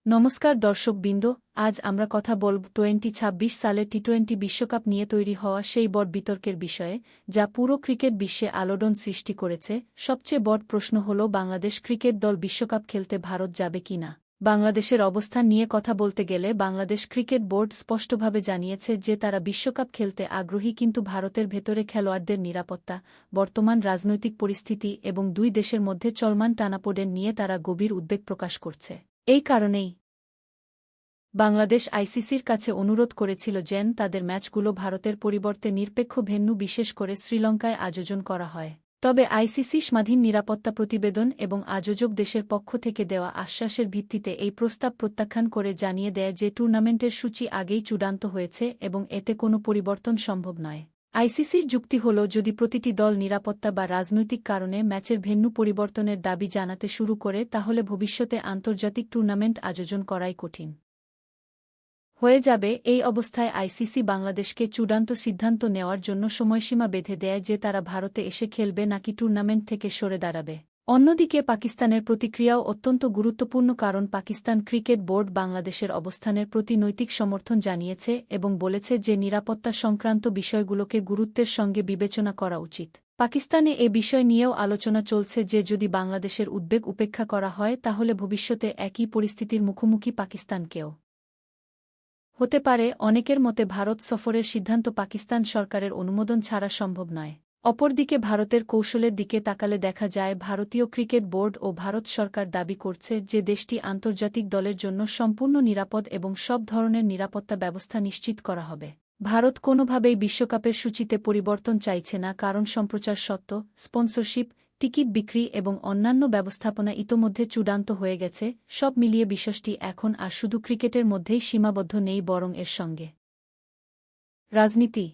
নমস্কার দর্শকবৃন্দ, আজ আমরা কথা বলব 2026 সালের টি-20 বিশ্বকাপ নিয়ে তৈরি হওয়া সেই বড় বিতর্কের বিষয়ে, যা পুরো ক্রিকেট বিশ্বে আলোড়ন সৃষ্টি করেছে। সবচেয়ে বড় প্রশ্ন হল বাংলাদেশ ক্রিকেট দল বিশ্বকাপ খেলতে ভারত যাবে কিনা। বাংলাদেশের অবস্থান নিয়ে কথা বলতে গেলে বাংলাদেশ ক্রিকেট বোর্ড স্পষ্টভাবে জানিয়েছে যে তারা বিশ্বকাপ খেলতে আগ্রহী, কিন্তু ভারতের ভেতরে খেলোয়াড়দের নিরাপত্তা, বর্তমান রাজনৈতিক পরিস্থিতি এবং দুই দেশের মধ্যে চলমান টানাপোড়েন নিয়ে তারা গভীর উদ্বেগ প্রকাশ করছে। এই কারণেই বাংলাদেশ আইসিসির কাছে অনুরোধ করেছিল যেন তাদের ম্যাচগুলো ভারতের পরিবর্তে নিরপেক্ষ ভেন্যু বিশেষ করে শ্রীলঙ্কায় আয়োজন করা হয়। তবে আইসিসি স্বাধীন নিরাপত্তা প্রতিবেদন এবং আয়োজক দেশের পক্ষ থেকে দেওয়া আশ্বাসের ভিত্তিতে এই প্রস্তাব প্রত্যাখ্যান করে জানিয়ে দেয় যে টুর্নামেন্টের সূচি আগেই চূড়ান্ত হয়েছে এবং এতে কোনো পরিবর্তন সম্ভব নয়। আইসিসির যুক্তি হল, যদি প্রতিটি দল নিরাপত্তা বা রাজনৈতিক কারণে ম্যাচের ভেন্যু পরিবর্তনের দাবি জানাতে শুরু করে, তাহলে ভবিষ্যতে আন্তর্জাতিক টুর্নামেন্ট আয়োজন করাই কঠিন হয়ে যাবে। এই অবস্থায় আইসিসি বাংলাদেশকে চূড়ান্ত সিদ্ধান্ত নেওয়ার জন্য সময়সীমা বেঁধে দেয় যে তারা ভারতে এসে খেলবে নাকি টুর্নামেন্ট থেকে সরে দাঁড়াবে। অন্যদিকে পাকিস্তানের প্রতিক্রিয়াও অত্যন্ত গুরুত্বপূর্ণ, কারণ পাকিস্তান ক্রিকেট বোর্ড বাংলাদেশের অবস্থানের প্রতি নৈতিক সমর্থন জানিয়েছে এবং বলেছে যে নিরাপত্তা সংক্রান্ত বিষয়গুলোকে গুরুত্বের সঙ্গে বিবেচনা করা উচিত। পাকিস্তানে এ বিষয় নিয়েও আলোচনা চলছে যে যদি বাংলাদেশের উদ্বেগ উপেক্ষা করা হয়, তাহলে ভবিষ্যতে একই পরিস্থিতির মুখোমুখি পাকিস্তানকেও হতে পারে। অনেকের মতে ভারত সফরের সিদ্ধান্ত পাকিস্তান সরকারের অনুমোদন ছাড়া সম্ভব নয়। অপরদিকে ভারতের কৌশলের দিকে তাকালে দেখা যায়, ভারতীয় ক্রিকেট বোর্ড ও ভারত সরকার দাবি করছে যে দেশটি আন্তর্জাতিক দলের জন্য সম্পূর্ণ নিরাপদ এবং সব ধরনের নিরাপত্তা ব্যবস্থা নিশ্চিত করা হবে। ভারত কোনোভাবেই বিশ্বকাপের সূচিতে পরিবর্তন চাইছে না, কারণ সম্প্রচার সত্ত্ব, স্পন্সরশিপ, টিকিট বিক্রি এবং অন্যান্য ব্যবস্থাপনা ইতোমধ্যে চূড়ান্ত হয়ে গেছে। সব মিলিয়ে বিষয়টি এখন আর শুধু ক্রিকেটের মধ্যেই সীমাবদ্ধ নেই, বরং এর সঙ্গে রাজনীতি